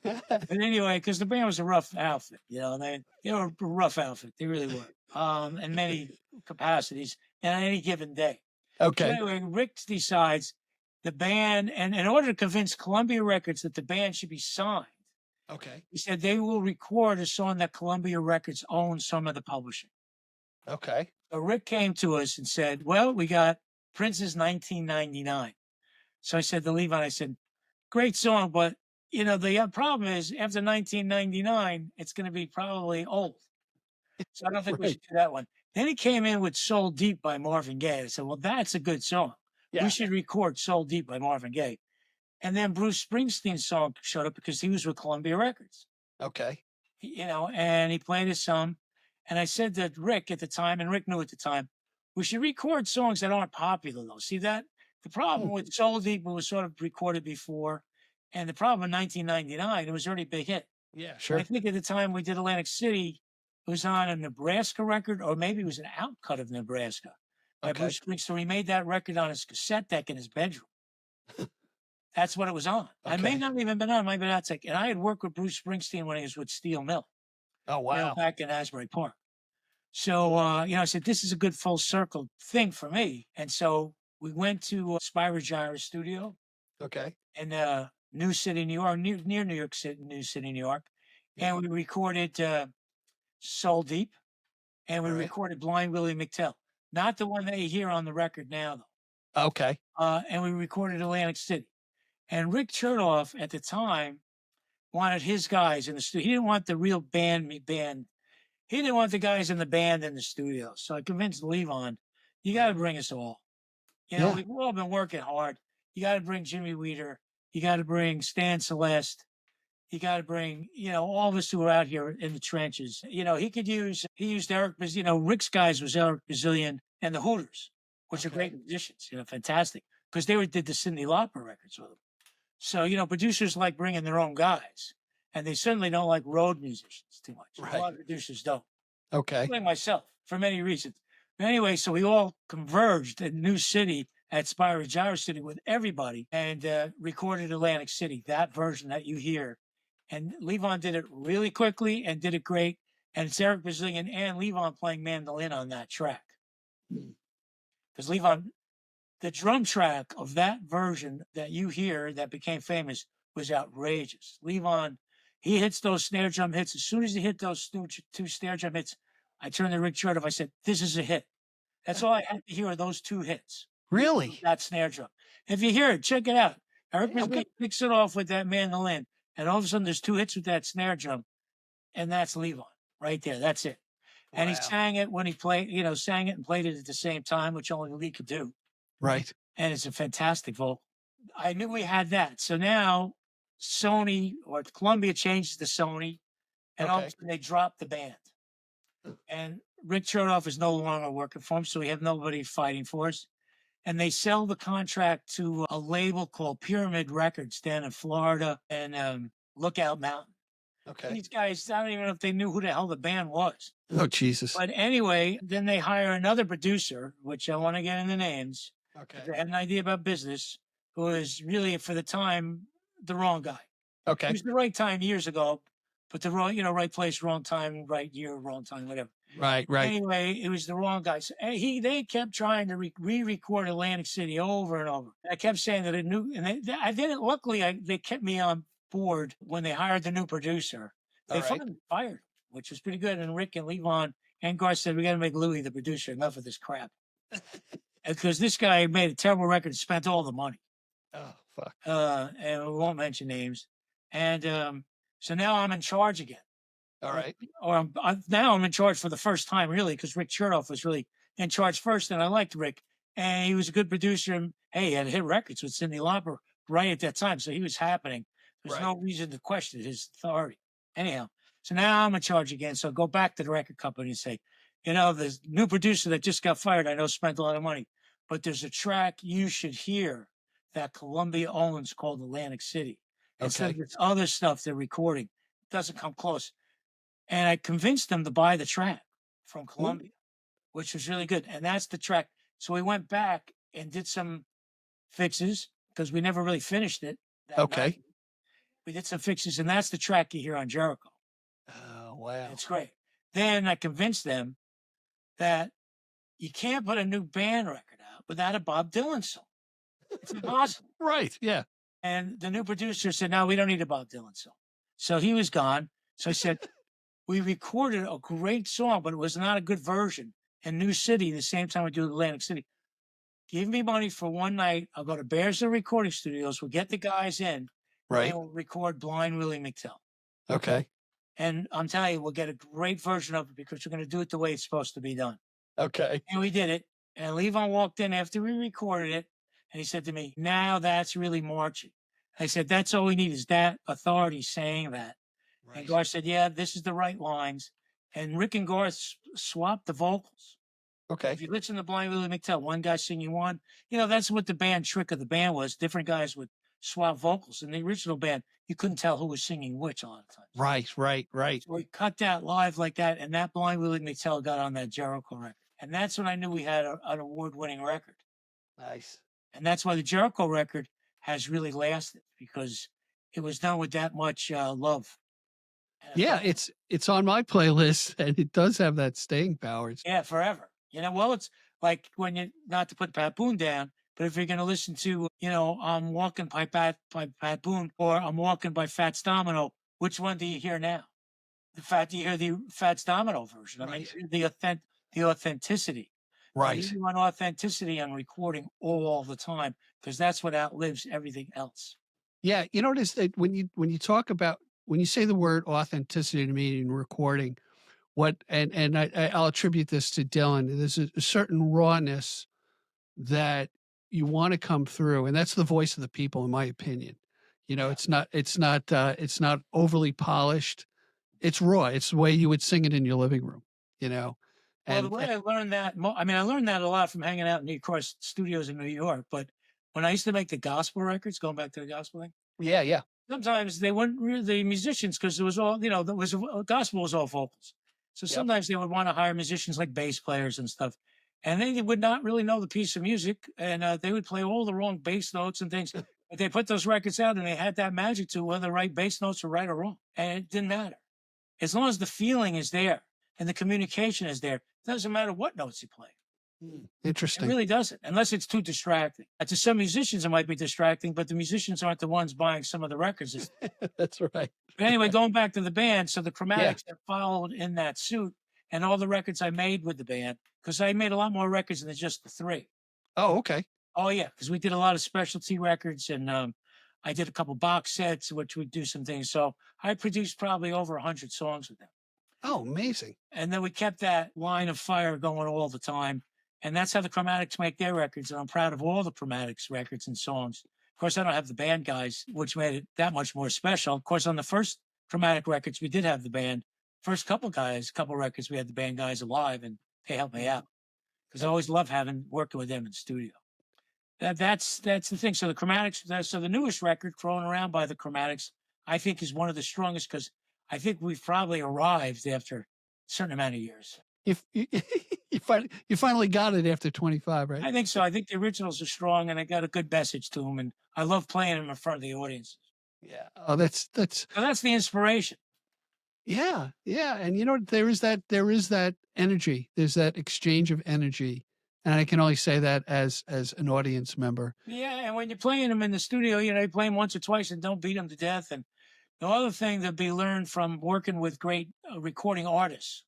But anyway, because the band was a rough outfit, they were a rough outfit. They really were, in many capacities, and on any given day. So
Okay.
anyway, Rick decides the band, and in order to convince Columbia Records that the band should be signed,
Okay.
he said they will record a song that Columbia Records owns some of the publishing.
Okay.
So Rick came to us and said, well, we got Prince's 1999. So I said to Levon, great song, but the problem is after 1999, it's going to be probably old. So I don't think we
Right.
should do that one. Then he came in with Soul Deep by Marvin Gaye. I said, well, that's a good song.
Yeah.
We should record Soul Deep by Marvin Gaye. And then Bruce Springsteen's song showed up because he was with Columbia Records.
Okay.
And he played his song. And I said to Rick at the time, and Rick knew at the time, we should record songs that aren't popular, though. See that? The problem with Soul Deep was sort of recorded before. And the problem in 1999, it was already a big hit.
Yeah,
And
sure.
I think at the time we did Atlantic City, it was on a Nebraska record, or maybe it was an outcut of Nebraska by
Okay.
Bruce Springsteen. So he made that record on his cassette deck in his bedroom. That's what it was on. I may
Okay.
not even been on my outtake. And I had worked with Bruce Springsteen when he was with Steel Mill.
Oh, wow.
back in Asbury Park. So, I said, this is a good full circle thing for me. And so we went to Spyro Gyra studio
Okay.
in New City, New York, near New York City, New City, New York.
Yeah.
And we recorded Soul Deep, and we
All right.
recorded Blind Willie McTell. Not the one that you hear on the record now, though.
Okay.
And we recorded Atlantic City. And Rick Chertoff at the time wanted his guys in the studio. He didn't want the real band. He didn't want the guys in the band in the studio. So I convinced Levon, you got to bring us all.
Yeah.
We've all been working hard. You got to bring Jimmy Weeder. You got to bring Stan Celeste. You got to bring, all of us who are out here in the trenches. He used Eric, Rick's guys was Eric Bazillion and the Hooters, which are
Okay.
great musicians, fantastic. Because did the Cyndi Lauper records with them. So, producers like bringing their own guys. And they certainly don't like road musicians too much. A
Right.
lot of producers don't.
Okay.
Including myself, for many reasons. But anyway, so we all converged in New City at Spyro Gyra City with everybody and recorded Atlantic City, that version that you hear. And Levon did it really quickly and did it great. And it's Eric Bazillion and Levon playing mandolin on that track.
Mm.
Because Levon, the drum track of that version that you hear that became famous was outrageous. Levon, he hits those snare drum hits. As soon as he hit those two snare drum hits, I turned to Rick Chertoff. I said, this is a hit. That's all I had to hear are those two hits.
Really?
That snare drum. If you hear it, check it out. Eric
Yeah,
Bazillion picks it off with that mandolin, and all of a sudden there's two hits with that snare drum, and that's Levon right there. That's it. And he
wow.
sang it when he played, sang it and played it at the same time, which only Lee could do.
Right.
And it's a fantastic vocal. I knew we had that. So now Sony or Columbia changes to Sony, and all of a
Okay.
sudden they drop the band. And Rick Chertoff is no longer working for him, so we have nobody fighting for us. And they sell the contract to a label called Pyramid Records down in Florida and Lookout Mountain.
Okay.
These guys, I don't even know if they knew who the hell the band was.
Oh, Jesus.
But anyway, then they hire another producer, which I want to get into names.
Okay.
They had an idea about business, who was really, for the time, the wrong guy. It
Okay.
was the right time years ago, but the wrong, right place, wrong time, right year, wrong time, whatever.
Right. Right.
Anyway, it was the wrong guy. So they kept trying to re-record Atlantic City over and over. I kept saying that I didn't. Luckily, they kept me on board when they hired the new producer. They
All right.
finally fired him, which was pretty good. And Rick and Levon and Garth said, "We got to make Louie the producer. Enough of this crap." Because this guy made a terrible record, spent all the money.
Oh, fuck.
And we won't mention names. And so now I'm in charge again.
All right.
Or now I'm in charge for the first time, really, because Rick Chertoff was really in charge first, and I liked Rick, and he was a good producer. And hey, he had hit records with Cyndi Lauper right at that time, so he was happening. There's
Right.
no reason to question his authority. Anyhow, so now I'm in charge again. So I go back to the record company and say, the new producer that just got fired, I know spent a lot of money, but there's a track you should hear that Columbia owns called Atlantic City. Instead of
Okay.
this other stuff they're recording, it doesn't come close. And I convinced them to buy the track from Columbia, which was really good. And that's the track. So we went back and did some fixes because we never really finished it that
Okay.
night. We did some fixes, and that's the track you hear on Jericho.
Oh, wow.
It's great. Then I convinced them that you can't put a new band record out without a Bob Dylan song. It's impossible.
Right. Yeah.
And the new producer said, no, we don't need a Bob Dylan song. So he was gone. So I said, we recorded a great song, but it was not a good version in New City the same time we do Atlantic City. Give me money for one night. I'll go to Bearsville Recording Studios. We'll get the guys in.
Right.
And we'll record Blind Willie McTell.
Okay.
And I'm telling you, we'll get a great version of it because we're going to do it the way it's supposed to be done.
Okay.
And we did it. And Levon walked in after we recorded it. And he said to me, now that's really marching. I said, that's all we need is that authority saying that.
Right.
And Garth said, yeah, this is the right lines. And Rick and Garth swapped the vocals.
Okay.
If you listen to Blind Willie McTell, one guy singing one, that's what the band trick of the band was. Different guys would swap vocals. In the original band, you couldn't tell who was singing which a lot of times.
Right. Right. Right.
So we cut that live like that, and that Blind Willie McTell got on that Jericho record. And that's when I knew we had an award-winning record.
Nice.
And that's why the Jericho record has really lasted, because it was done with that much love. And I
Yeah,
thought,
it's on my playlist, and it does have that staying power. It's
yeah, forever. Well, it's like when you, not to put Pat Boone down, but if you're going to listen to, I'm Walking by Pat Boone or I'm Walking by Fats Domino, which one do you hear now? Do you hear the Fats Domino version? I mean,
right.
the authenticity. You
Right.
want authenticity on recording all the time because that's what outlives everything else.
Yeah, you notice that when you talk about when you say the word authenticity to me in recording, what and I'll attribute this to Dylan. There's a certain rawness that you want to come through, and that's the voice of the people, in my opinion.
Yeah.
It's not overly polished. It's raw. It's the way you would sing it in your living room, you know,
Well, the
and
way I learned that, I mean, I learned that a lot from hanging out in, of course, studios in New York. But when I used to make the gospel records, going back to the gospel thing,
yeah, yeah,
sometimes they weren't really the musicians because there was all, there was gospel was all vocals. So
yep.
sometimes they would want to hire musicians like bass players and stuff. And they would not really know the piece of music. And they would play all the wrong bass notes and things. But they put those records out and they had that magic to whether the right bass notes were right or wrong. And it didn't matter. As long as the feeling is there and the communication is there, it doesn't matter what notes you play. It
Interesting.
really doesn't, unless it's too distracting. To some musicians, it might be distracting, but the musicians aren't the ones buying some of the records.
That's right.
But anyway, going back to the band, so the
Yeah.
Chromatics have followed in that suit, and all the records I made with the band, because I made a lot more records than just the three.
Oh, okay.
Oh yeah, because we did a lot of specialty records, and I did a couple box sets, which we do some things. So I produced probably over 100 songs with them.
Oh, amazing.
And then we kept that line of fire going all the time. And that's how the Chromatics make their records. And I'm proud of all the Chromatics records and songs. Of course, I don't have the band guys, which made it that much more special. Of course, on the first Chromatic records, we did have the band. First couple records, we had the band guys alive and they helped me out because I always love having working with them in studio. That's the thing. So the Chromatics, so the newest record, Thrown Around by the Chromatics, I think is one of the strongest because I think we've probably arrived after a certain amount of years.
If you, you finally got it after 25, right?
I think so. I think the originals are strong and they got a good message to them. And I love playing them in front of the audience.
Yeah. Oh, that's
So that's the inspiration.
yeah, yeah. And there is that energy. There's that exchange of energy. And I can only say that as an audience member.
Yeah. And when you're playing them in the studio, you play them once or twice and don't beat them to death. And the other thing that be learned from working with great recording artists,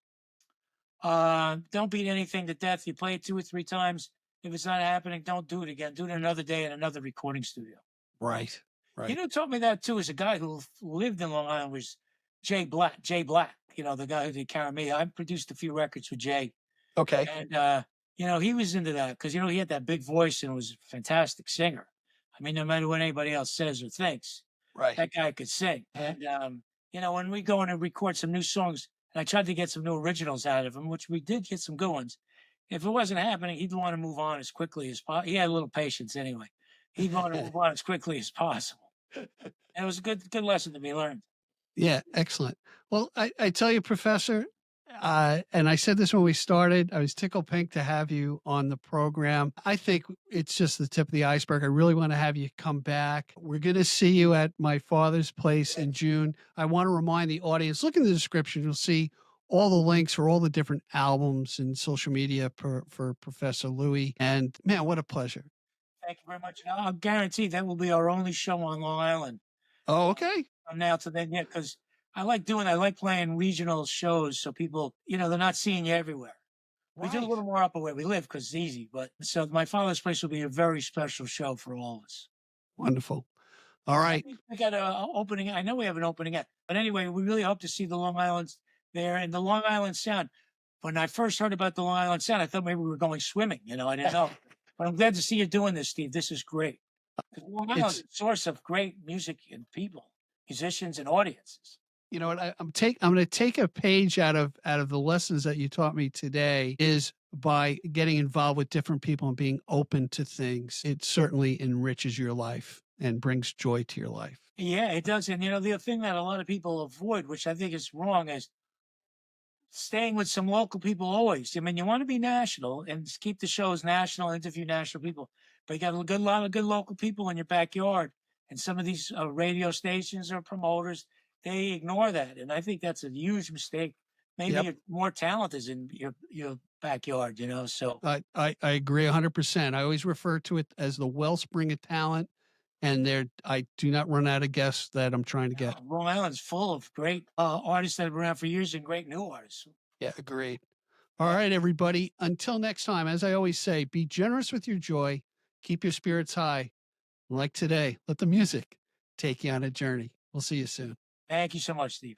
don't beat anything to death. You play it 2 or 3 times. If it's not happening, don't do it again. Do it another day in another recording studio.
Right.
You
Right.
know, who taught me that too is a guy who lived in Long Island was Jay Black. Jay Black, the guy who did Carry Me. I produced a few records with Jay,
Okay.
and he was into that because he had that big voice and was a fantastic singer. I mean, no matter what anybody else says or thinks,
Right.
that guy could sing. And when we go in and record some new songs, and I tried to get some new originals out of him, which we did get some good ones. If it wasn't happening, he'd want to move on as quickly as possible. He had a little patience anyway. He'd want to move on as quickly as possible. And it was a good lesson to be learned.
Yeah, excellent. Well, I tell you, Professor, and I said this when we started, I was tickled pink to have you on the program. I think it's just the tip of the iceberg. I really want to have you come back. We're going to see you at my father's place in June. I want to remind the audience, look in the description, you'll see all the links for all the different albums and social media for Professor Louie. And man, what a pleasure.
Thank you very much. And I'll guarantee that will be our only show on Long Island
Oh, okay.
from now to then. Yeah, because I like playing regional shows so people, they're not seeing you everywhere. We do a
Right.
little more up where we live because it's easy. But so my father's place will be a very special show for all of us.
Wonderful. All
I
right.
think we got an opening. I know we have an opening act. But anyway, we really hope to see the Long Island there and the Long Island Sound. When I first heard about the Long Island Sound, I thought maybe we were going swimming. I didn't know. But I'm glad to see you doing this, Steve. This is great. 'Cause Long Island's
It's
a source of great music and people, musicians and audiences.
you know what I'm going to take a page out of the lessons that you taught me today is by getting involved with different people and being open to things. It certainly enriches your life and brings joy to your life.
Yeah, it does. And the thing that a lot of people avoid, which I think is wrong, is staying with some local people always. I mean, you want to be national and keep the shows national, interview national people, but you got lot of good local people in your backyard. And some of these radio stations or promoters, they ignore that, and I think that's a huge mistake. Maybe
Yep.
more talent is in your backyard, you know. So
I agree 100%. I always refer to it as the wellspring of talent, and I do not run out of guests that I'm trying to get.
Long Island's full of great artists that have been around for years and great new artists.
Yeah, agreed. All
Yeah.
right, everybody. Until next time, as I always say, be generous with your joy, keep your spirits high. Like today, let the music take you on a journey. We'll see you soon.
Thank you so much, Steve.